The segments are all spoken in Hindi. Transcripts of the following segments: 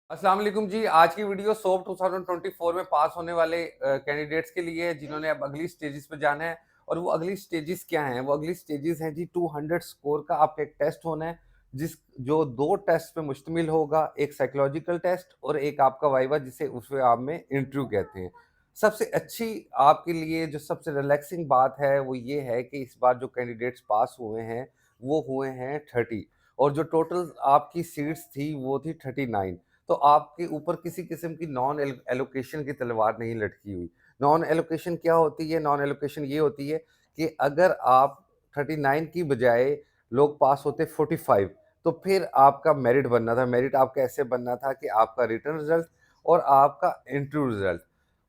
अस्सलाम वालेकुम जी। आज की वीडियो सोप 2024 में पास होने वाले कैंडिडेट्स के लिए है जिन्होंने अब अगली स्टेजेस पे जाना है। और वो अगली स्टेजेस क्या हैं? वो अगली स्टेजेस हैं जी 200 स्कोर का आपका एक टेस्ट होना है, जिस जो 2 टेस्ट पे मुश्तमिल होगा, एक साइकोलॉजिकल टेस्ट और एक आपका वाइवा जिसे उस आप में इंटरव्यू कहते हैं। सबसे अच्छी आपके लिए जो सबसे रिलैक्सिंग बात है वो ये है कि इस बार जो कैंडिडेट्स पास हुए हैं, वो हुए हैं 30 और जो टोटल आपकी सीट्स थी वो थी 39। तो आपके ऊपर किसी किस्म की नॉन एलोकेशन की तलवार नहीं लटकी हुई। नॉन एलोकेशन क्या होती है? नॉन एलोकेशन ये होती है कि अगर आप 39 की बजाय लोग पास होते 45, तो फिर आपका मेरिट बनना था। मेरिट आपका ऐसे बनना था कि आपका रिटन रिजल्ट और आपका इंटरव्यू रिजल्ट,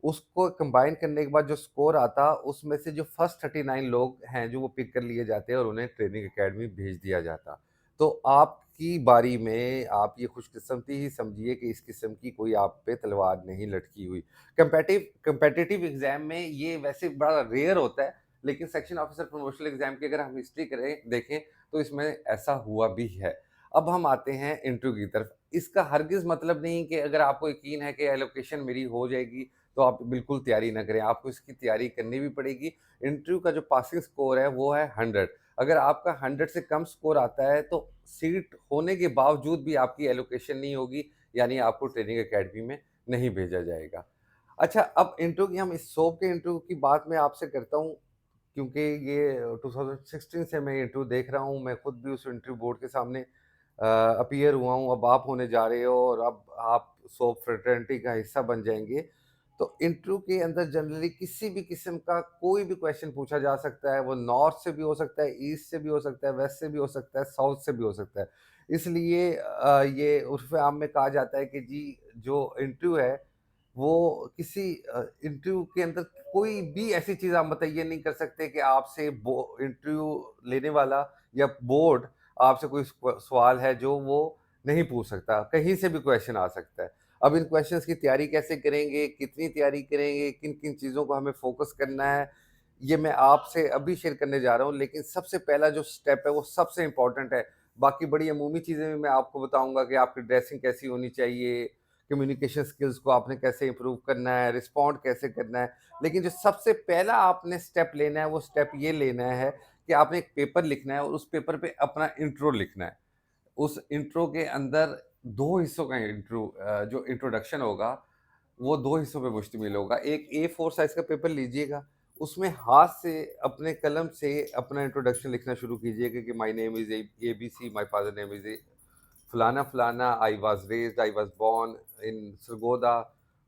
उसको कंबाइन करने के बाद जो स्कोर आता, उसमें से जो फर्स्ट 39 लोग हैं जो वो पिक कर लिए जाते हैं और उन्हें ट्रेनिंग एकेडमी भेज दिया जाता। तो आपकी बारी में आप ये खुशकिस्मती ही समझिए कि इस किस्म की कोई आप पे तलवार नहीं लटकी हुई। कम्पेटिटिव एग्ज़ाम में ये वैसे बड़ा रेयर होता है, लेकिन सेक्शन ऑफिसर प्रमोशनल एग्ज़ाम की अगर हम हिस्ट्री देखें, तो इसमें ऐसा हुआ भी है। अब हम आते हैं इंटरव्यू की तरफ। इसका हरगिज़ मतलब नहीं कि अगर आपको यकीन है कि एलोकेशन मेरी हो जाएगी, तो आप बिल्कुल तैयारी ना करें। आपको इसकी तैयारी करनी भी पड़ेगी। इंटरव्यू का जो पासिंग स्कोर है, वो है 100। अगर आपका 100 से कम स्कोर आता है, तो सीट होने के बावजूद भी आपकी एलोकेशन नहीं होगी, यानी आपको ट्रेनिंग एकेडमी में नहीं भेजा जाएगा। अच्छा, अब इंटरव्यू की हम इस सोप के इंटरव्यू की बात मैं आपसे करता हूँ, क्योंकि ये 2016 से मैं इंटरव्यू देख रहा हूँ। मैं खुद भी उस इंटरव्यू बोर्ड के सामने अपीयर हुआ हूँ। अब आप होने जा रहे हो और अब आप सोप फ्रेटर्निटी का हिस्सा बन जाएँगे। तो इंटरव्यू के अंदर जनरली किसी भी किस्म का कोई भी क्वेश्चन पूछा जा सकता है। वो नॉर्थ से भी हो सकता है, ईस्ट से भी हो सकता है, वेस्ट से भी हो सकता है, साउथ से भी हो सकता है। इसलिए ये उर्फ़ आम में कहा जाता है कि जी, जो इंटरव्यू है, वो किसी इंटरव्यू के अंदर कोई भी ऐसी चीज़ आप मुतय्यन नहीं कर सकते कि आपसे बो इंटरव्यू लेने वाला या बोर्ड आपसे कोई सवाल है जो वो नहीं पूछ सकता। कहीं से भी क्वेश्चन आ सकता है। अब इन क्वेश्चंस की तैयारी कैसे करेंगे, कितनी तैयारी करेंगे, किन-किन चीज़ों को हमें फ़ोकस करना है, ये मैं आपसे अभी शेयर करने जा रहा हूँ। लेकिन सबसे पहला जो स्टेप है वो सबसे इम्पोर्टेंट है। बाकी बड़ी अमूमी चीज़ें भी मैं आपको बताऊँगा कि आपकी ड्रेसिंग कैसी होनी चाहिए, कम्युनिकेशन स्किल्स को आपने कैसे इम्प्रूव करना है, रिस्पॉन्ड कैसे करना है। लेकिन जो सबसे पहला आपने स्टेप लेना है, वो स्टेप ये लेना है कि आपने एक पेपर लिखना है और उस पेपर पे अपना इंट्रो लिखना है। उस इंट्रो के अंदर 2 हिस्सों का जो इंट्रोडक्शन होगा, वो 2 हिस्सों पे मुश्तमिल होगा। एक A4 साइज़ का पेपर लीजिएगा, उसमें हाथ से अपने कलम से अपना इंट्रोडक्शन लिखना शुरू कीजिएगा कि my name is ABC, my father name is फलाना फलाना, I was born in Sargodha,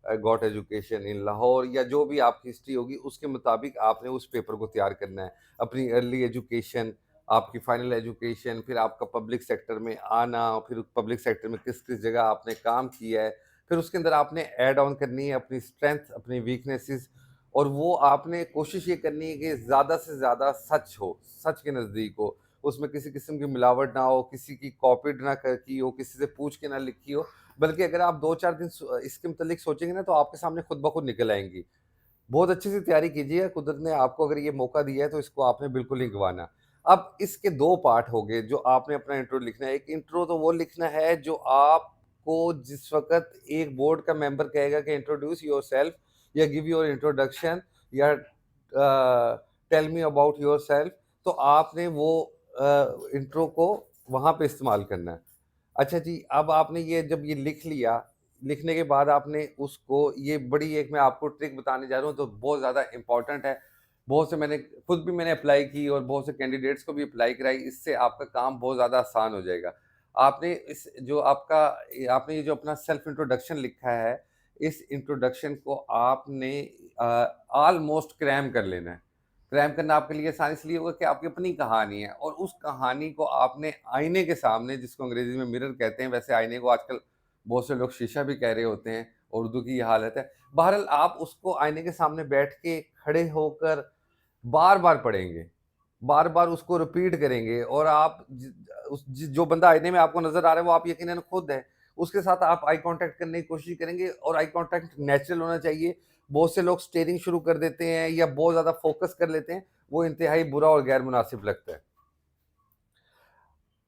I got education in Lahore, या जो भी आपकी हिस्ट्री होगी उसके मुताबिक आपने उस पेपर को तैयार करना है। अपनी अर्ली एजुकेशन, आपकी फाइनल एजुकेशन, फिर आपका पब्लिक सेक्टर में आना, फिर पब्लिक सेक्टर में किस-किस जगह आपने काम किया है। फिर उसके अंदर आपने ऐड ऑन करनी है अपनी स्ट्रेंथ, अपनी वीकनेसेस, और वो आपने कोशिश ये करनी है कि ज़्यादा से ज़्यादा सच हो, सच के नज़दीक हो। उसमें किसी किस्म की मिलावट ना हो, किसी की कॉपीड ना की हो, किसी से पूछ के ना लिखी हो। बल्कि अगर आप 2-4 दिन इसके मुतल्लिक सोचेंगे ना, तो आपके सामने खुद ब खुद निकल आएँगी। बहुत अच्छे से तैयारी कीजिए, कुदरत ने आपको अगर ये मौका दिया है तो इसको आपने बिल्कुल नहीं गँवाना। अब इसके 2 पार्ट हो गए जो आपने अपना इंट्रो लिखना है। एक इंट्रो तो वो लिखना है जो आपको जिस वक़्त एक बोर्ड का मेंबर कहेगा कि इंट्रोड्यूस योरसेल्फ या गिव योर इंट्रोडक्शन या टेल मी अबाउट योरसेल्फ, तो आपने वो इंट्रो को वहाँ पे इस्तेमाल करना है। अच्छा जी, अब आपने जब ये लिख लिया, लिखने के बाद आपने उसको, ये बड़ी एक मैं आपको ट्रिक बताने जा रहा हूँ, तो बहुत ज़्यादा इम्पोर्टेंट है। बहुत से मैंने खुद भी मैंने अप्लाई की और बहुत से कैंडिडेट्स को भी अप्लाई कराई, इससे आपका काम बहुत ज़्यादा आसान हो जाएगा। आपने इस जो आपका आपने ये जो अपना सेल्फ इंट्रोडक्शन लिखा है, इस इंट्रोडक्शन को आपने ऑलमोस्ट क्रैम कर लेना है। क्रैम करना आपके लिए आसान इसलिए होगा कि आपकी अपनी कहानी है और उस कहानी को आपने आईने के सामने, जिसको अंग्रेज़ी में मिरर कहते हैं, वैसे आईने को आजकल बहुत से लोग शीशा भी कह रहे होते हैं और उर्दू की ये हालत है। बहरहाल आप उसको आईने के सामने बैठ के खड़े होकर बार-बार पढ़ेंगे, बार-बार उसको रिपीट करेंगे और आप जो बंदा आईने में आपको नज़र आ रहा है वो आप यकीनन खुद हैं। उसके साथ आप आई कॉन्टैक्ट करने की कोशिश करेंगे और आई कॉन्टैक्ट नेचुरल होना चाहिए। बहुत से लोग स्टेयरिंग शुरू कर देते हैं या बहुत ज़्यादा फ़ोकस कर लेते हैं, वो इंतहाई बुरा और गैर मुनासिब लगता है।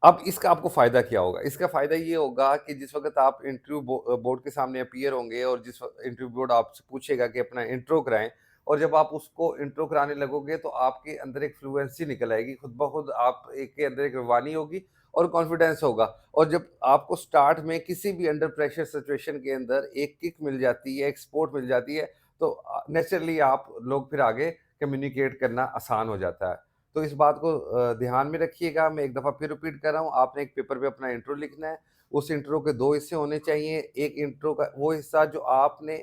अब इसका आपको फ़ायदा क्या होगा? इसका फ़ायदा ये होगा कि जिस वक़्त आप इंटरव्यू बोर्ड के सामने अपीयर होंगे और जिस इंटरव्यू बोर्ड आपसे पूछेगा कि अपना इंट्रो कराएँ और जब आप उसको इंट्रो कराने लगोगे तो आपके अंदर एक फ्लुएंसी निकल आएगी, खुद ब खुद आप एक के अंदर एक रवानी होगी और कॉन्फिडेंस होगा। और जब आपको स्टार्ट में किसी भी अंडर प्रेशर सिचुएशन के अंदर एक किक मिल जाती है, एक सपोर्ट मिल जाती है, तो नेचुरली आप लोग फिर आगे कम्युनिकेट करना आसान हो जाता है। तो इस बात को ध्यान में रखिएगा। मैं एक दफ़ा फिर रिपीट कर रहा हूँ, आपने एक पेपर पे अपना इंट्रो लिखना है। उस इंट्रो के 2 हिस्से होने चाहिए। एक इंट्रो का वो हिस्सा जो आपने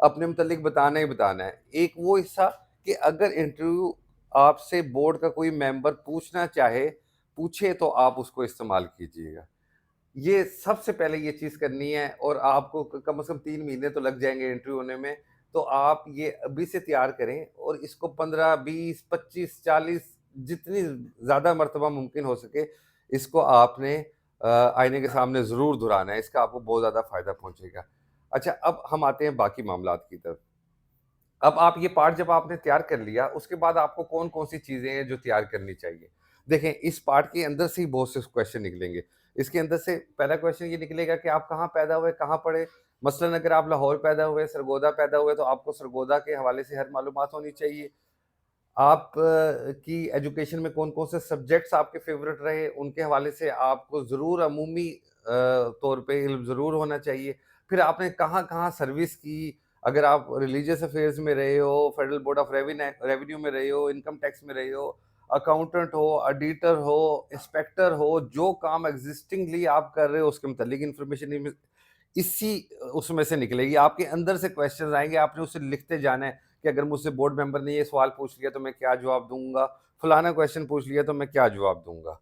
अपने मुतल्लिक बताना ही बताना है। एक वो हिस्सा कि अगर इंटरव्यू आपसे बोर्ड का कोई मेंबर पूछना चाहे, पूछे तो आप उसको इस्तेमाल कीजिएगा। ये सबसे पहले ये चीज़ करनी है और आपको क कम से कम 3 महीने तो लग जाएँगे इंटरव्यू होने में। तो आप ये अभी से तैयार करें और इसको 15, 20, 25, 40 जितनी ज़्यादा मर्तबा मुमकिन हो सके, इसको आपने आईने के सामने ज़रूर दोहराना है। इसका आपको बहुत ज़्यादा फ़ायदा पहुँचेगा। अच्छा, अब हम आते हैं बाकी मामलात की तरफ। अब आप ये पार्ट जब आपने तैयार कर लिया, उसके बाद आपको कौन-कौन सी चीज़ें हैं जो तैयार करनी चाहिए? देखें, इस पार्ट के अंदर से ही बहुत से क्वेश्चन निकलेंगे। इसके अंदर से पहला क्वेश्चन ये निकलेगा कि आप कहाँ पैदा हुए, कहाँ पढ़े? मसलन अगर आप लाहौर पैदा हुए, सरगोदा पैदा हुए, तो आपको सरगोदा के हवाले से हर मालूमात होनी चाहिए। आप की एजुकेशन में कौन-कौन से सब्जेक्ट्स आपके फ़ेवरेट रहे, उनके हवाले से आपको ज़रूर अमूमी तौर पे इल्म ज़रूर होना चाहिए। फिर आपने कहाँ-कहाँ सर्विस की, अगर आप रिलीजियस अफ़ेयर्स में रहे हो, फेडरल बोर्ड ऑफ रेवेन्यू में रहे हो, इनकम टैक्स में रहे हो, अकाउंटेंट हो, ऑडिटर हो, इंस्पेक्टर हो, जो काम एक्जिस्टिंगली आप कर रहे हो, उसके मुतालिक इन्फॉर्मेशन इसी उसमें से निकलेगी। आपके अंदर से क्वेश्चंस आएँगे, आपने उसे लिखते जाना है कि अगर मुझसे बोर्ड मेंबर ने ये सवाल पूछ लिया तो मैं क्या जवाब दूँगा? फलाना क्वेश्चन पूछ लिया तो मैं क्या जवाब दूँगा?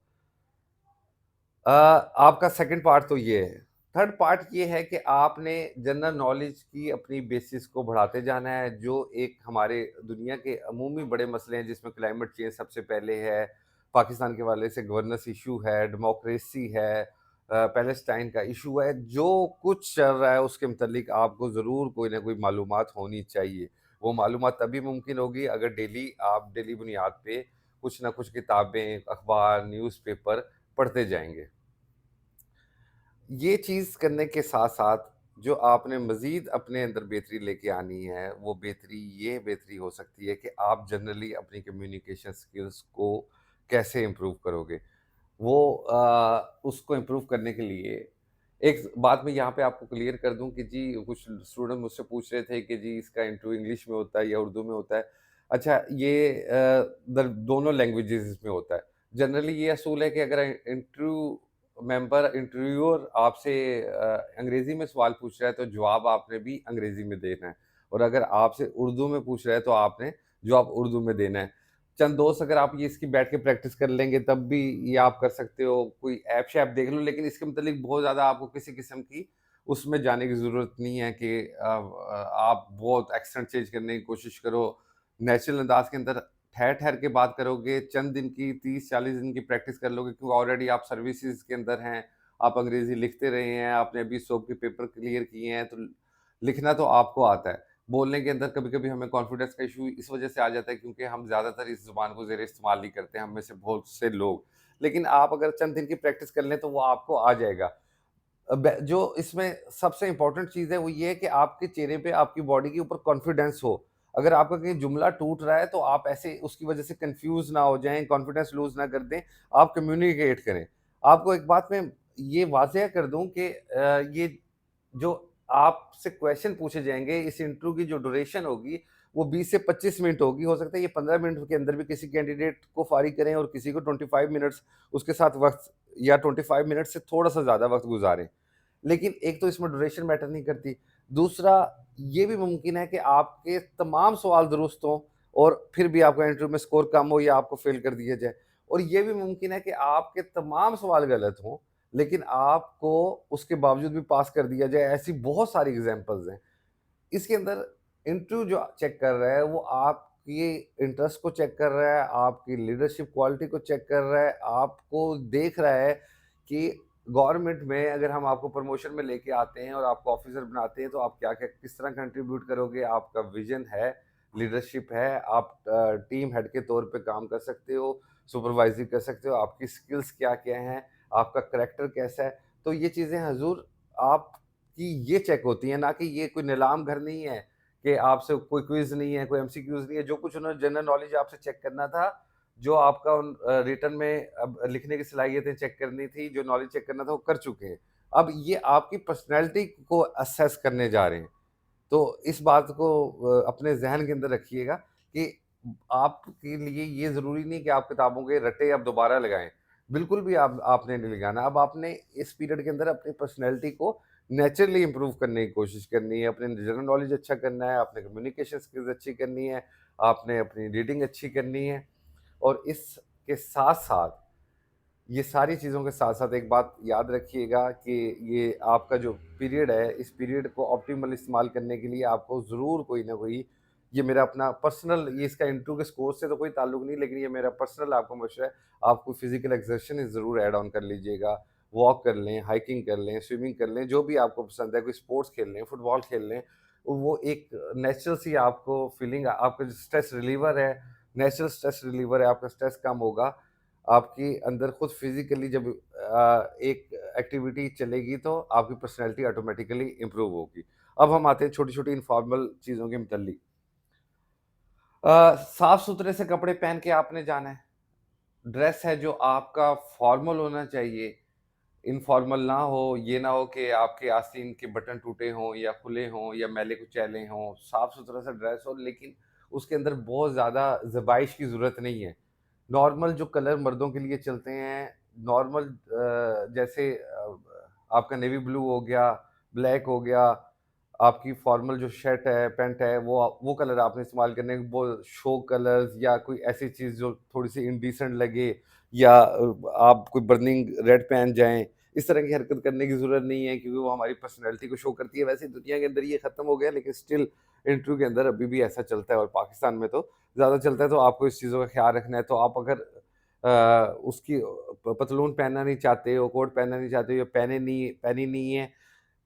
आपका सेकंड पार्ट तो ये है। थर्ड पार्ट ये है कि आपने जनरल नॉलेज की अपनी बेसिस को बढ़ाते जाना है, जो एक हमारे दुनिया के अमूमी बड़े मसले हैं जिसमें क्लाइमेट चेंज सबसे पहले है, पाकिस्तान के हवाले से गवर्नेंस इश्यू है, डेमोक्रेसी है, पैलेस्टाइन का इश्यू है, जो कुछ चल रहा है उसके मुतल्लिक आपको ज़रूर कोई ना कोई मालूमात होनी चाहिए। वो मालूमात तभी मुमकिन होगी अगर डेली बुनियाद पे कुछ ना कुछ किताबें, अखबार, न्यूज़पेपर पढ़ते जाएँगे। ये चीज़ करने के साथ-साथ जो आपने मज़ीद अपने अंदर बेहतरी लेके आनी है, वो बेहतरी हो सकती है कि आप जनरली अपनी कम्युनिकेशन स्किल्स को कैसे इम्प्रूव करोगे। वो उसको इम्प्रूव करने के लिए एक बात मैं यहाँ पे आपको क्लियर कर दूँ कि जी कुछ स्टूडेंट मुझसे पूछ रहे थे कि जी इसका इंटरव्यू इंग्लिश में होता है या उर्दू में होता है। अच्छा ये दोनों लैंग्वेजेज़ में होता है। जनरली ये असूल है कि अगर इंटरव्यूअर आपसे अंग्रेज़ी में सवाल पूछ रहा है तो जवाब आपने भी अंग्रेज़ी में देना है और अगर आपसे उर्दू में पूछ रहा है तो आपने जवाब उर्दू में देना है। चंद दोस्त अगर आप ये इसकी बैठ के प्रैक्टिस कर लेंगे तब भी ये आप कर सकते हो। कोई ऐप-शैप देख लो लेकिन इसके मुतालिक बहुत ज़्यादा आपको किसी किस्म की उसमें जाने की ज़रूरत नहीं है कि आप बहुत एक्सेंट चेंज करने की कोशिश करो। नेचुरल अंदाज़ के अंदर ठहर-ठहर के बात करोगे, चंद दिन की 30-40 दिन की प्रैक्टिस कर लोगे क्योंकि ऑलरेडी आप सर्विसेज़ के अंदर हैं, आप अंग्रेज़ी लिखते रहे हैं, आपने अभी सोप के पेपर क्लियर किए हैं, तो लिखना तो आपको आता है। बोलने के अंदर कभी-कभी हमें कॉन्फिडेंस का इश्यू इस वजह से आ जाता है क्योंकि हम ज़्यादातर इस ज़ुबान को ज़ेर इस्तेमाल नहीं करते हैं, हम में से बहुत से लोग। लेकिन आप अगर चंद दिन की प्रैक्टिस कर लें तो वो आपको आ जाएगा। जो इसमें सबसे इम्पोर्टेंट चीज़ है वो ये है कि आपके चेहरे पे, आपकी बॉडी के ऊपर कॉन्फिडेंस हो। अगर आपका कहीं जुमला टूट रहा है तो आप ऐसे उसकी वजह से कन्फ्यूज़ ना हो जाएँ, कॉन्फिडेंस लूज़ ना कर दें, आप कम्युनिकेट करें। आपको एक बात मैं ये वाज़िह कर दूँ कि ये जो आपसे क्वेश्चन पूछे जाएँगे, इस इंटरव्यू की जो ड्यूरेशन होगी, वो 20 से 25 मिनट होगी। हो सकता है ये 15 मिनट के अंदर भी किसी कैंडिडेट को फ़ारिग करें और किसी को 25 मिनट्स उसके साथ वक़्त या 25 मिनट से थोड़ा-सा ज़्यादा वक़्त गुज़ारें। लेकिन एक तो इसमें ड्यूरेशन मैटर नहीं करती। दूसरा ये भी मुमकिन है कि आपके तमाम सवाल दुरुस्त हों और फिर भी आपका इंटरव्यू में स्कोर कम हो या आपको फ़ेल कर दिया जाए। और ये भी मुमकिन है कि आपके तमाम सवाल गलत हों, लेकिन आपको उसके बावजूद भी पास कर दिया जाए। ऐसी बहुत सारी एग्ज़ाम्पल्स हैं। इसके अंदर इंटरव्यू जो चेक कर रहा है वो आपकी इंटरेस्ट को चेक कर रहा है, आपकी लीडरशिप क्वालिटी को चेक कर रहा है, आपको देख रहा है कि गवर्नमेंट में अगर हम आपको प्रमोशन में लेके आते हैं और आपको ऑफिसर बनाते हैं तो आप क्या-क्या किस तरह कंट्रीब्यूट करोगे, आपका विज़न है, लीडरशिप है, आप टीम हेड के तौर पे काम कर सकते हो, सुपरवाइज़री कर सकते हो, आपकी स्किल्स क्या-क्या हैं, आपका करैक्टर कैसा है। तो ये चीज़ें हज़ूर आपकी ये चेक होती हैं, ना कि ये कोई नीलाम घर नहीं है कि आपसे कोई क्विज़ नहीं है, कोई एमसीक्यूज़ नहीं है। जो कुछ उन्होंने जनरल नॉलेज आपसे चेक करना था, जो आपका रिटन में अब लिखने की सलाहियतें चेक करनी थी, जो नॉलेज चेक करना था, वो कर चुके हैं। अब ये आपकी पर्सनैलिटी को असेस करने जा रहे हैं। तो इस बात को अपने ज़हन के अंदर रखिएगा कि आपके लिए ये ज़रूरी नहीं कि आप किताबों के रट्टे अब दोबारा लगाएँ। बिल्कुल भी आपने नहीं लगाना। अब आपने इस पीरियड के अंदर अपनी पर्सनैलिटी को नेचुरली इम्प्रूव करने की कोशिश करनी है, अपने जनरल नॉलेज अच्छा करना है, आपने कम्युनिकेशन स्किल्स अच्छी करनी है, आपने अपनी रीडिंग अच्छी करनी है और इसके साथ-साथ ये सारी चीज़ों के साथ-साथ एक बात याद रखिएगा कि ये आपका जो पीरियड है, इस पीरियड को ऑप्टिमल इस्तेमाल करने के लिए आपको ज़रूर कोई ना कोई, ये मेरा अपना पर्सनल, ये इसका इंटरव्यू के स्कोर से तो कोई ताल्लुक नहीं, लेकिन ये मेरा पर्सनल आपको मशवरा है, आप कोई फिज़िकल एक्सर्शन ज़रूर ऐड ऑन कर लीजिएगा। वॉक कर लें, हाइकिंग कर लें, स्विमिंग कर लें, जो भी आपको पसंद है, कोई स्पोर्ट्स खेल लें, फुटबॉल खेल लें। वो एक नेचुरल सी आपको फीलिंग, आपका जो स्ट्रेस रिलीवर है, नेचुरल स्ट्रेस रिलीवर है, आपका स्ट्रेस कम होगा। आपके अंदर खुद फिज़िकली जब एक एक्टिविटी चलेगी तो आपकी पर्सनैलिटी ऑटोमैटिकली इम्प्रूव होगी। अब हम आते हैं छोटी-छोटी इन्फॉर्मल चीज़ों के मुतल्लिक। साफ-सुथरे से कपड़े पहन के आपने जाना है। ड्रेस है जो आपका फॉर्मल होना चाहिए, इनफॉर्मल ना हो, ये ना हो कि आपके आस्तीन के बटन टूटे हों या खुले हों या मैले-कुचैले हों, साफ-सुथरा सा ड्रेस हो, लेकिन उसके अंदर बहुत ज़्यादा ज़बाइश की ज़रूरत नहीं है। नॉर्मल जो कलर मर्दों के लिए चलते हैं, नॉर्मल जैसे आपका नेवी ब्लू हो गया, ब्लैक हो गया, आपकी फॉर्मल जो शर्ट है, पैंट है, वो कलर आपने इस्तेमाल करने, वो शो कलर्स या कोई ऐसी चीज़ जो थोड़ी-सी इंडीसेंट लगे या आप कोई बर्निंग रेड पहन जाएँ, इस तरह की हरकत करने की ज़रूरत नहीं है, क्योंकि वो हमारी पर्सनैलिटी को शो करती है। वैसे दुनिया के अंदर ये ख़त्म हो गया, लेकिन स्टिल इंटरव्यू के अंदर अभी भी ऐसा चलता है और पाकिस्तान में तो ज़्यादा चलता है। तो आपको इस चीज़ों का ख़्याल रखना है। तो आप अगर उसकी पतलून पहनना नहीं चाहते हो, कोट पहनना नहीं चाहते हो या पहनी नहीं है,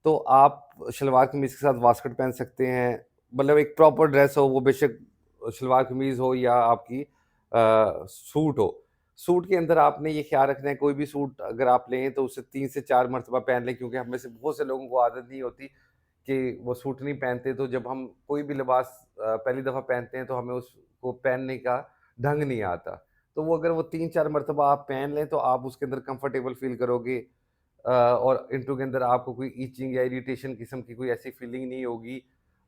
तो आप शलवार कमीज़ के साथ वास्कट पहन सकते हैं। मतलब एक प्रॉपर ड्रेस हो, वो बेशक शलवार कमीज़ हो या आपकी सूट हो। सूट के अंदर आपने ये ख़्याल रखना है, कोई भी सूट अगर आप लें तो उसे 3 से 4 मर्तबा पहन लें, क्योंकि हम में से बहुत से लोगों को आदत नहीं होती कि वो सूट नहीं पहनते। तो जब हम कोई भी लिबास पहली दफ़ा पहनते हैं तो हमें उसको पहनने का ढंग नहीं आता। तो वो अगर वो 3-4 मर्तबा आप पहन लें तो आप उसके अंदर कंफ़र्टेबल फ़ील करोगे। और इंटरव्यू के अंदर आपको कोई इचिंग या इरिटेशन किस्म की कोई ऐसी फीलिंग नहीं होगी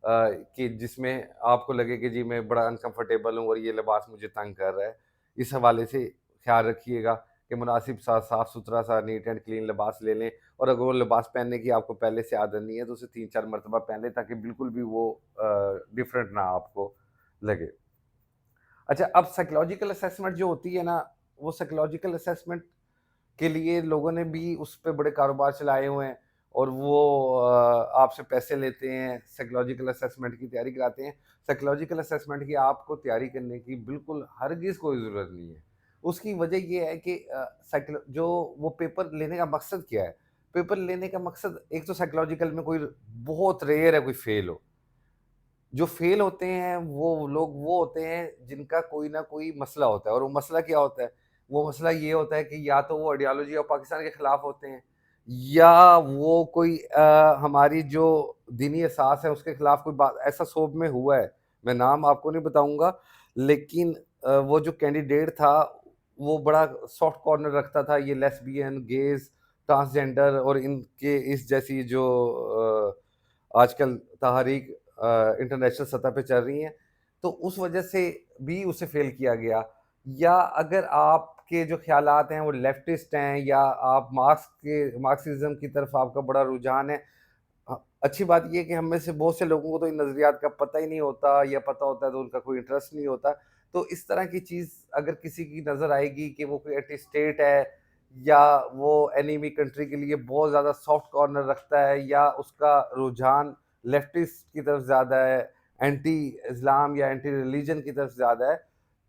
कि जिसमें आपको लगे कि जी मैं बड़ा अनकंफर्टेबल हूँ और ये लिबास मुझे तंग कर रहा है। इस हवाले से ख़्याल रखिएगा कि मुनासिब सा साफ़-सुथरा सा नीट एंड क्लीन लिबास ले लें, और अगर वो लिबास पहनने की आपको पहले से आदत नहीं है तो उसे 3-4 मर्तबा पहन लें, ताकि बिल्कुल भी वो डिफ़रेंट ना आपको लगे। अच्छा, अब साइकोलॉजिकल असेसमेंट जो होती है ना, वो साइकोलॉजिकल असेसमेंट के लिए लोगों ने भी उस पे बड़े कारोबार चलाए हुए हैं और वो आपसे पैसे लेते हैं, साइकोलॉजिकल असेसमेंट की तैयारी कराते हैं। साइकोलॉजिकल असेसमेंट की आपको तैयारी करने की बिल्कुल हरगिज़ कोई ज़रूरत नहीं है। उसकी वजह ये है कि जो वो पेपर लेने का मकसद क्या है? पेपर लेने का मकसद, एक तो साइकोलॉजिकल में कोई बहुत रेयर है कोई फेल हो। जो फेल होते हैं वो लोग वो होते हैं जिनका कोई ना कोई मसला होता है, और वो मसला क्या होता है? वो मसला ये होता है कि या तो वो आइडियोलॉजी ऑफ पाकिस्तान के खिलाफ होते हैं, या वो कोई हमारी जो दीनी असास है उसके खिलाफ कोई बात, ऐसा सोब में हुआ है। मैं नाम आपको नहीं बताऊँगा, लेकिन वो जो कैंडिडेट था वो बड़ा सॉफ्ट कॉर्नर रखता था ये लेस्बियन, गेज़, ट्रांसजेंडर और इनके इस जैसी जो आजकल तहरीक इंटरनेशनल सतह पे चल रही हैं, तो उस वजह से भी उसे फ़ेल किया गया। या अगर आपके जो ख़्यालात हैं वो लेफ्टिस्ट हैं, या आप मार्क्सिज़्म की तरफ आपका बड़ा रुझान है। अच्छी बात ये है कि हम में से बहुत से लोगों को तो इन नज़रियात का पता ही नहीं होता, या पता होता है तो उनका कोई इंटरेस्ट नहीं होता। तो इस तरह की चीज़ अगर किसी की नज़र आएगी कि वो कोई एंटी स्टेट है, या वो एनिमी कंट्री के लिए बहुत ज़्यादा सॉफ्ट कॉर्नर रखता है, या उसका रुझान लेफ्टिस्ट की तरफ ज़्यादा है, एंटी इस्लाम या एंटी रिलीजन की तरफ ज़्यादा है,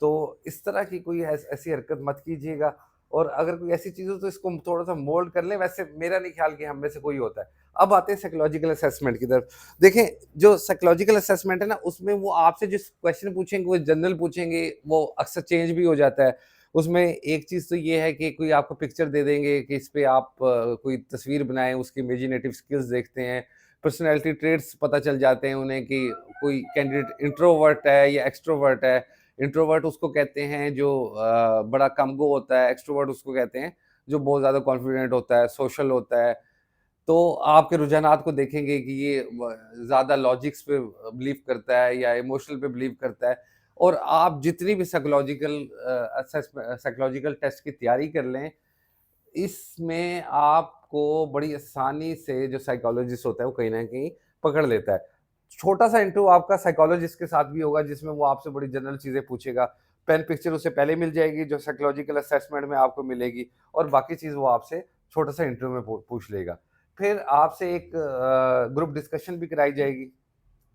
तो इस तरह की कोई ऐसी हरकत मत कीजिएगा। और अगर कोई ऐसी चीज़ हो तो इसको थोड़ा-सा मोल्ड कर लें, वैसे मेरा नहीं ख़्याल कि हम में से कोई होता है। अब आते हैं साइकोलॉजिकल असेसमेंट की तरफ। देखें, जो साइकोलॉजिकल असेसमेंट है ना, उसमें वो आपसे जिस क्वेश्चन पूछेंगे वो जनरल पूछेंगे, वो अक्सर चेंज भी हो जाता है। उसमें एक चीज़ तो ये है कि कोई आपको पिक्चर दे देंगे कि इस पे आप कोई तस्वीर बनाएँ, उसकी इमेजिनेटिव स्किल्स देखते हैं, पर्सनैलिटी ट्रेट्स पता चल जाते हैं उन्हें कि कोई कैंडिडेट इंट्रोवर्ट है या एक्सट्रोवर्ट है। इंट्रोवर्ट उसको कहते हैं जो बड़ा कम-गो होता है, एक्सट्रोवर्ट उसको कहते हैं जो बहुत ज़्यादा कॉन्फिडेंट होता है, सोशल होता है। तो आपके रुझानात को देखेंगे कि ये ज़्यादा लॉजिक्स पे बिलीव करता है या इमोशनल पे बिलीव करता है। और आप जितनी भी साइकोलॉजिकल टेस्ट की तैयारी कर लें, इसमें आपको बड़ी आसानी से जो साइकोलॉजिस्ट होता है वो कहीं न कहीं पकड़ लेता है। छोटा-सा इंटरव्यू आपका साइकोलॉजिस्ट के साथ भी होगा जिसमें वो आपसे बड़ी जनरल चीज़ें पूछेगा। पेन पिक्चर उससे पहले मिल जाएगी जो साइकोलॉजिकल असेसमेंट में आपको मिलेगी, और बाकी चीज़ वो आपसे छोटा-सा इंटरव्यू में पूछ लेगा। फिर आपसे एक ग्रुप डिस्कशन भी कराई जाएगी।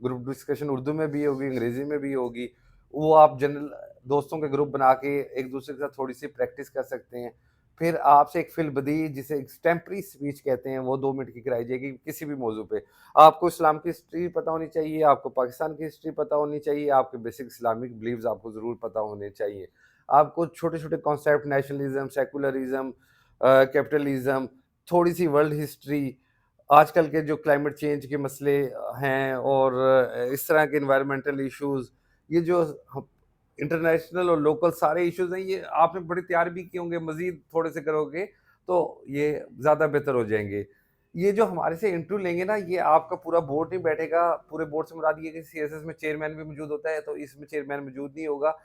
ग्रुप डिस्कशन उर्दू में भी होगी, अंग्रेज़ी में भी होगी। वो आप जनरल दोस्तों के ग्रुप बना के एक-दूसरे के साथ थोड़ी-सी प्रैक्टिस कर सकते हैं। फिर आपसे एक फ़िल-बदी जिसे एक्सटेम्परी स्पीच कहते हैं, वो 2 मिनट की कराई जाएगी किसी भी मौज़ू पे। आपको इस्लाम की हिस्ट्री पता होनी चाहिए, आपको पाकिस्तान की हिस्ट्री पता होनी चाहिए, आपके बेसिक इस्लामिक बिलीव्स आपको ज़रूर पता होने चाहिए। आपको छोटे-छोटे कॉन्सेप्ट नेशनलिज़्म, सेकुलरिज़्म कैपिटलिज़्म, थोड़ी-सी वर्ल्ड हिस्ट्री, आजकल के जो क्लाइमेट चेंज के मसले हैं और इस तरह के एनवायरमेंटल इश्यूज़, ये जो ह इंटरनेशनल और लोकल सारे इश्यूज़ हैं, ये आपने बड़े तैयार भी किए होंगे, मज़ीद थोड़े से करोगे, तो ये ज़्यादा बेहतर हो जाएँगे। ये जो हमारे से इंटरव्यू लेंगे ना, ये आपका पूरा बोर्ड नहीं बैठेगा, पूरे बोर्ड से मुराद ये है कि सीएसएस में चेयरमैन भी मौजूद होता है, तो इसमें चेयरमैन मौजूद नहीं होगा।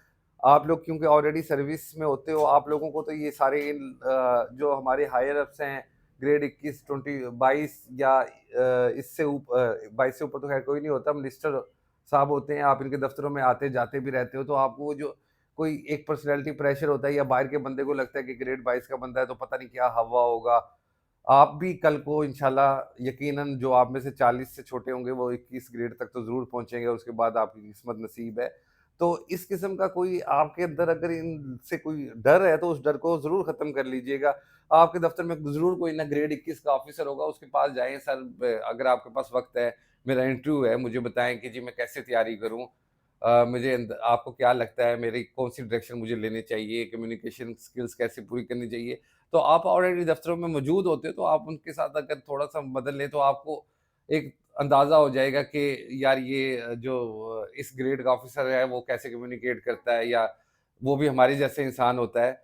आप लोग क्योंकि ऑलरेडी सर्विस में होते हो, आप लोगों को तो ये सारे जो हमारे हायर अप्स हैं, ग्रेड 21, 20, 22 या इससे 22 से ऊपर तो खैर कोई नहीं होता, मिनिस्टर साहब होते हैं, आप इनके दफ्तरों में आते-जाते भी रहते हो, तो आपको वो जो कोई एक पर्सनैलिटी प्रेशर होता है या बाहर के बंदे को लगता है कि ग्रेड 22 का बंदा है, तो पता नहीं क्या हवा होगा। आप भी कल को इंशाल्लाह यकीनन जो आप में से 40 से छोटे होंगे, वो 21 ग्रेड तक तो ज़रूर पहुँचेंगे, और उसके बाद आपकी किस्मत नसीब है। तो इस किस्म का कोई आपके अंदर अगर इनसे कोई डर है, तो उस डर को ज़रूर ख़त्म कर लीजिएगा। आपके दफ़्तर में ज़रूर कोई ना ग्रेड 21 का ऑफ़िसर होगा, उसके पास जाएँ, सर अगर आपके पास वक़्त है, मेरा इंटरव्यू है, मुझे बताएँ कि जी मैं कैसे तैयारी करूँ? मुझे आपको क्या लगता है मेरी कौन-सी डायरेक्शन मुझे लेनी चाहिए? कम्युनिकेशन स्किल्स कैसे पूरी करनी चाहिए? तो आप ऑलरेडी दफ़्तरों में मौजूद होते हो, तो आप उनके साथ अगर थोड़ा-सा मदद लें, तो आपको एक अंदाज़ा हो जाएगा कि यार ये जो इस ग्रेड का ऑफ़िसर है, वो कैसे कम्युनिकेट करता है, या वो भी हमारे जैसे इंसान होता है।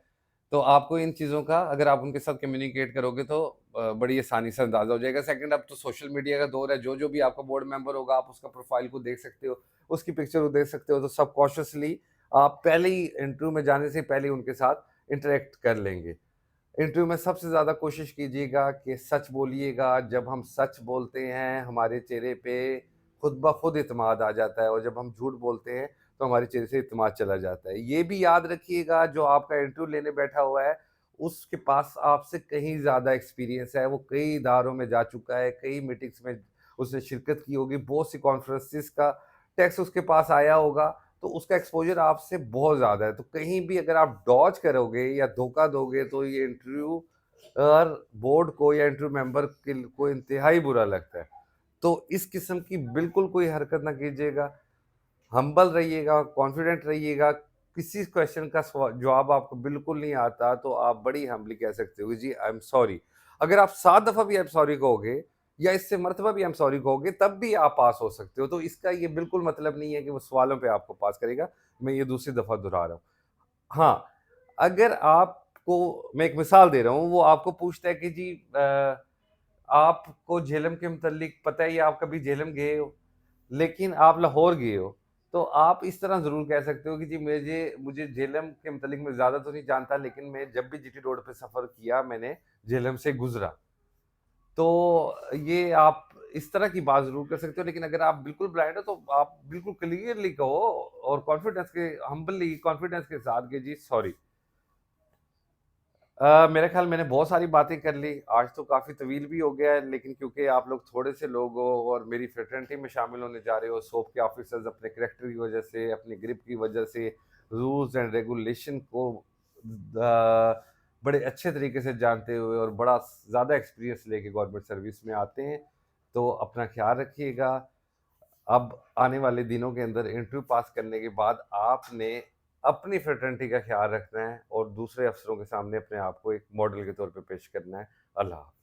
तो आपको इन चीज़ों का अगर आप उनके साथ कम्युनिकेट करोगे, तो बड़ी आसानी से अंदाज़ा हो जाएगा। सेकंड, अब तो सोशल मीडिया का दौर है, जो-जो भी आपका बोर्ड मेंबर होगा, आप उसका प्रोफ़ाइल को देख सकते हो, उसकी पिक्चर को देख सकते हो, तो सबकॉन्शियसली आप पहले ही इंटरव्यू में जाने से पहले ही उनके साथ इंटरैक्ट कर लेंगे। इंटरव्यू में सबसे ज़्यादा कोशिश कीजिएगा कि सच बोलिएगा। जब हम सच बोलते हैं, हमारे चेहरे पे खुद ब खुद इत्मीनाद आ जाता है, और जब हम झूठ बोलते हैं, तो हमारे चेहरे से इत्मीनाद चला जाता है। ये भी याद रखिएगा, जो आपका इंटरव्यू लेने बैठा हुआ है, उसके पास आपसे कहीं ज़्यादा एक्सपीरियंस है। वो कई इदारों में जा चुका है, कई मीटिंग्स में उसने शिरकत की होगी, बहुत सी कॉन्फ्रेंसेस का टेक्स्ट उसके पास आया होगा, तो उसका एक्सपोज़र आपसे बहुत ज़्यादा है। तो कहीं भी अगर आप डॉज करोगे या धोखा दोगे, तो ये इंटरव्यू बोर्ड को या इंटरव्यू मेंबर को इंतहाई बुरा लगता है। तो इस किस्म की बिल्कुल कोई हरकत ना कीजिएगा। हम्बल रहिएगा, कॉन्फिडेंट रहिएगा। किसी क्वेश्चन का जवाब आपको बिल्कुल नहीं आता, तो आप बड़ी हम्बली कह सकते हो, जी आई एम सॉरी। अगर आप 7 दफ़ा भी आई एम सॉरी कहोगे, या इससे मर्तबा भी आई एम सॉरी कहोगे, तब भी आप पास हो सकते हो। तो इसका ये बिल्कुल मतलब नहीं है कि वो सवालों पे आपको पास करेगा। मैं ये दूसरी दफ़ा दोहरा रहा हूँ। हाँ, अगर आपको मैं एक मिसाल दे रहा हूँ, वो आपको पूछता है कि जी आपको झेलम के मुतल्लिक पता है, या आप कभी झेलम गए हो, लेकिन आप लाहौर गए हो, तो आप इस तरह ज़रूर कह सकते हो कि जी मुझे झेलम के मुतल्लिक मैं ज़्यादा तो नहीं जानता, लेकिन मैं जब भी जीटी रोड पे सफ़र किया, मैंने झेलम से गुज़रा। तो ये आप इस तरह की बात ज़रूर कर सकते हो, लेकिन अगर आप बिल्कुल ब्लाइंड हो, तो आप बिल्कुल क्लियरली कहो, और हम्बली कॉन्फिडेंस के साथ कि जी सॉरी। मेरे ख़्याल मैंने बहुत सारी बातें कर ली, आज तो काफ़ी तवील भी हो गया है, लेकिन क्योंकि आप लोग थोड़े से लोग हो और मेरी फ्रेटर्निटी में शामिल होने जा रहे हो, सोप के ऑफ़िसर्स अपने करैक्टर की वजह से, अपनी ग्रिप की वजह से, रूल्स एंड रेगुलेशन को बड़े अच्छे तरीके से जानते हुए और बड़ा ज़्यादा एक्सपीरियंस लेके गवर्नमेंट सर्विस में आते हैं, तो अपना ख़्याल रखिएगा। अब आने वाले दिनों के अंदर इंटरव्यू पास करने के बाद आपने अपनी फ्रेटर्निटी का ख्याल रखना है और दूसरे अफसरों के सामने अपने आप को एक मॉडल के तौर पे पेश करना है। अल्लाह हाफ़िज़।